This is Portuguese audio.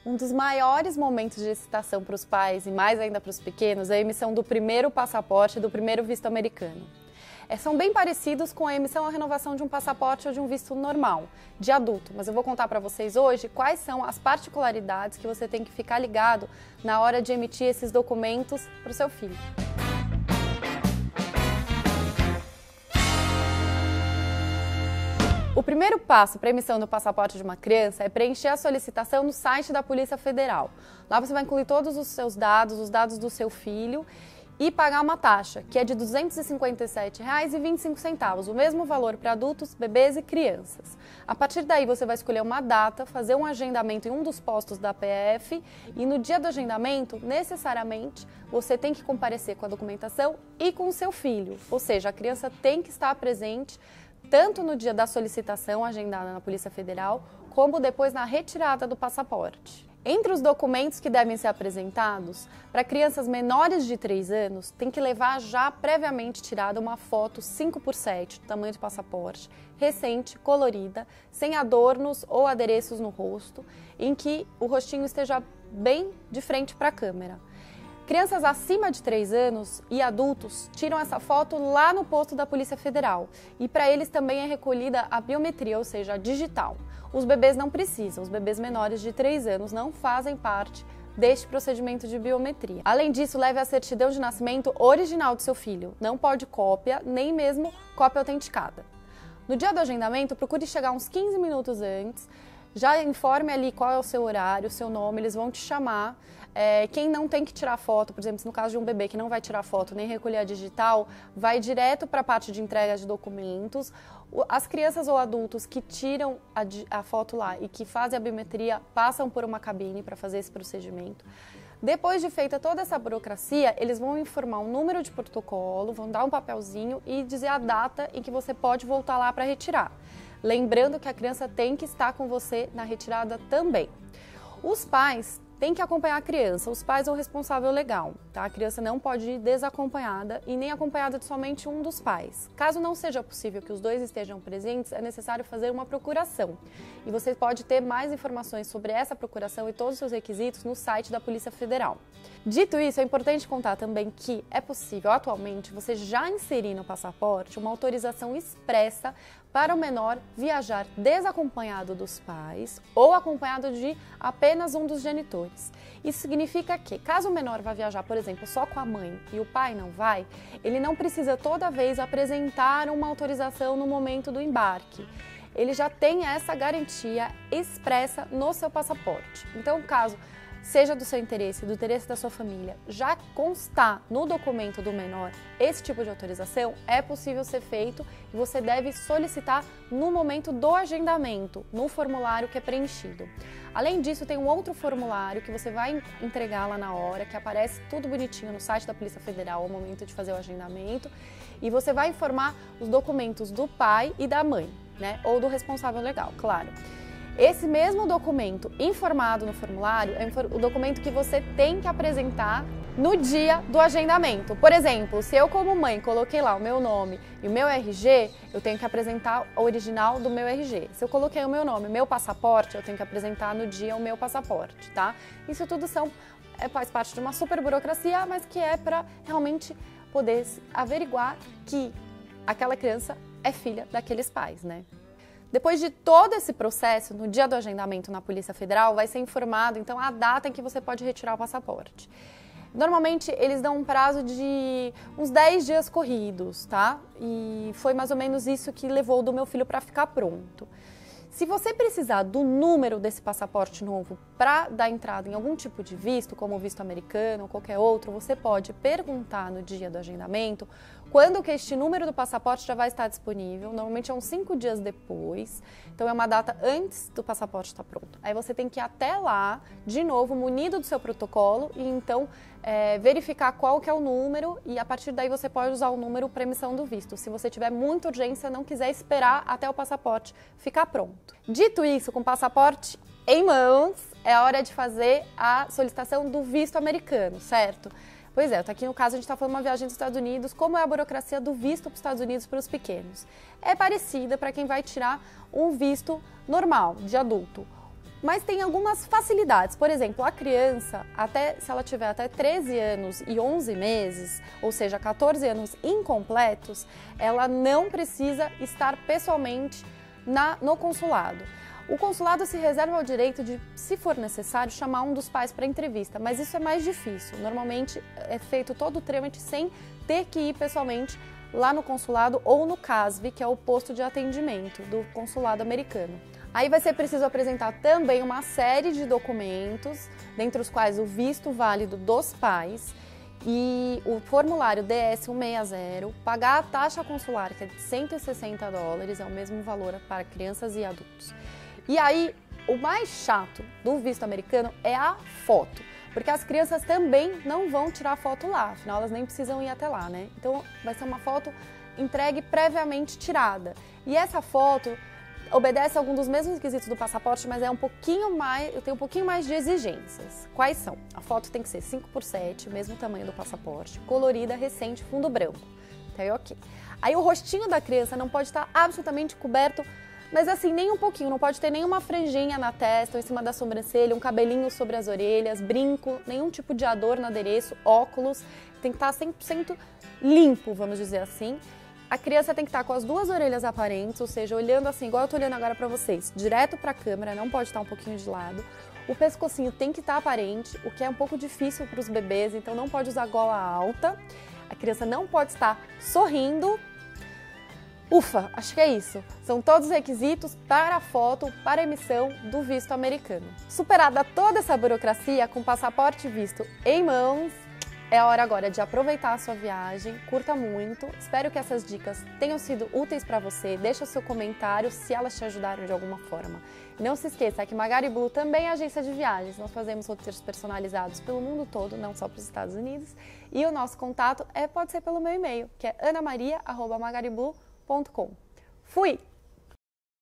Um dos maiores momentos de excitação para os pais e mais ainda para os pequenos é a emissão do primeiro passaporte e do primeiro visto americano. São bem parecidos com a emissão ou a renovação de um passaporte ou de um visto normal, de adulto, mas eu vou contar para vocês hoje quais são as particularidades que você tem que ficar ligado na hora de emitir esses documentos para o seu filho. O primeiro passo para a emissão do passaporte de uma criança é preencher a solicitação no site da Polícia Federal. Lá você vai incluir todos os seus dados, os dados do seu filho e pagar uma taxa, que é de R$ 257,25, o mesmo valor para adultos, bebês e crianças. A partir daí você vai escolher uma data, fazer um agendamento em um dos postos da PF e no dia do agendamento, necessariamente, você tem que comparecer com a documentação e com o seu filho, ou seja, a criança tem que estar presente tanto no dia da solicitação agendada na Polícia Federal, como depois na retirada do passaporte. Entre os documentos que devem ser apresentados, para crianças menores de 3 anos, tem que levar já previamente tirada uma foto 5x7, do tamanho do passaporte, recente, colorida, sem adornos ou adereços no rosto, em que o rostinho esteja bem de frente para a câmera. Crianças acima de 3 anos e adultos tiram essa foto lá no posto da Polícia Federal e para eles também é recolhida a biometria, ou seja, a digital. Os bebês não precisam, os bebês menores de 3 anos não fazem parte deste procedimento de biometria. Além disso, leve a certidão de nascimento original do seu filho, não pode cópia, nem mesmo cópia autenticada. No dia do agendamento, procure chegar uns 15 minutos antes, já informe ali qual é o seu horário, o seu nome, eles vão te chamar. Quem não tem que tirar foto, por exemplo, se no caso de um bebê que não vai tirar foto nem recolher a digital, vai direto para a parte de entrega de documentos. As crianças ou adultos que tiram a foto lá e que fazem a biometria passam por uma cabine para fazer esse procedimento. Depois de feita toda essa burocracia, eles vão informar um número de protocolo, vão dar um papelzinho e dizer a data em que você pode voltar lá para retirar. Lembrando que a criança tem que estar com você na retirada também. Os pais têm que acompanhar a criança, os pais ou o responsável legal, tá? A criança não pode ir desacompanhada e nem acompanhada de somente um dos pais. Caso não seja possível que os dois estejam presentes, é necessário fazer uma procuração. E você pode ter mais informações sobre essa procuração e todos os seus requisitos no site da Polícia Federal. Dito isso, é importante contar também que é possível, atualmente, você já inserir no passaporte uma autorização expressa para o menor viajar desacompanhado dos pais ou acompanhado de apenas um dos genitores. Isso significa que, caso o menor vá viajar, por exemplo, só com a mãe e o pai não vai, ele não precisa toda vez apresentar uma autorização no momento do embarque. Ele já tem essa garantia expressa no seu passaporte. Então, caso seja do seu interesse, do interesse da sua família, já constar no documento do menor esse tipo de autorização, é possível ser feito e você deve solicitar no momento do agendamento, no formulário que é preenchido. Além disso, tem um outro formulário que você vai entregar lá na hora, que aparece tudo bonitinho no site da Polícia Federal ao momento de fazer o agendamento, e você vai informar os documentos do pai e da mãe, né? Ou do responsável legal, claro. Esse mesmo documento informado no formulário é o documento que você tem que apresentar no dia do agendamento. Por exemplo, se eu como mãe coloquei lá o meu nome e o meu RG, eu tenho que apresentar o original do meu RG. Se eu coloquei o meu nome e o meu passaporte, eu tenho que apresentar no dia o meu passaporte, tá? Isso tudo faz parte de uma super burocracia, mas que é para realmente poder averiguar que aquela criança é filha daqueles pais, né? Depois de todo esse processo, no dia do agendamento na Polícia Federal, vai ser informado, então, a data em que você pode retirar o passaporte. Normalmente, eles dão um prazo de uns 10 dias corridos, tá? E foi mais ou menos isso que levou do meu filho para ficar pronto. Se você precisar do número desse passaporte novo para dar entrada em algum tipo de visto, como o visto americano ou qualquer outro, você pode perguntar no dia do agendamento quando que este número do passaporte já vai estar disponível. Normalmente é uns 5 dias depois, então é uma data antes do passaporte estar pronto. Aí você tem que ir até lá, de novo, munido do seu protocolo e então verificar qual que é o número e a partir daí você pode usar o número para emissão do visto. Se você tiver muita urgência, não quiser esperar até o passaporte ficar pronto. Dito isso, com o passaporte em mãos, é hora de fazer a solicitação do visto americano, certo? Pois é, aqui no caso a gente está falando de uma viagem dos Estados Unidos, como é a burocracia do visto para os Estados Unidos para os pequenos? É parecida para quem vai tirar um visto normal, de adulto. Mas tem algumas facilidades. Por exemplo, a criança, se ela tiver até 13 anos e 11 meses, ou seja, 14 anos incompletos, ela não precisa estar pessoalmente no consulado. O consulado se reserva o direito de, se for necessário, chamar um dos pais para entrevista, mas isso é mais difícil. Normalmente é feito todo o trâmite sem ter que ir pessoalmente lá no consulado ou no CASV, que é o posto de atendimento do consulado americano. Aí vai ser preciso apresentar também uma série de documentos, dentre os quais o visto válido dos pais e o formulário DS-160, pagar a taxa consular, que é de $160, é o mesmo valor para crianças e adultos. E aí, o mais chato do visto americano é a foto, porque as crianças também não vão tirar foto lá, afinal elas nem precisam ir até lá, né? Então vai ser uma foto entregue previamente tirada. E essa foto obedece a algum dos mesmos requisitos do passaporte, mas tem um pouquinho mais de exigências. Quais são? A foto tem que ser 5x7, mesmo tamanho do passaporte, colorida, recente, fundo branco. Tá aí, ok. Aí o rostinho da criança não pode estar absolutamente coberto, mas assim, nem um pouquinho, não pode ter nenhuma franjinha na testa ou em cima da sobrancelha, um cabelinho sobre as orelhas, brinco, nenhum tipo de adorno, adereço, óculos, tem que estar 100% limpo, vamos dizer assim. A criança tem que estar com as duas orelhas aparentes, ou seja, olhando assim, igual eu tô olhando agora pra vocês, direto pra câmera, não pode estar um pouquinho de lado. O pescocinho tem que estar aparente, o que é um pouco difícil para os bebês, então não pode usar gola alta. A criança não pode estar sorrindo. Ufa, acho que é isso. São todos os requisitos para a foto, para a emissão do visto americano. Superada toda essa burocracia, com passaporte e visto em mãos, é a hora agora de aproveitar a sua viagem, curta muito. Espero que essas dicas tenham sido úteis para você. Deixa o seu comentário se elas te ajudaram de alguma forma. E não se esqueça que Magari Blue também é agência de viagens. Nós fazemos roteiros personalizados pelo mundo todo, não só para os Estados Unidos. E o nosso contato pode ser pelo meu e-mail, que é anamaria@magariblue.com. Fui!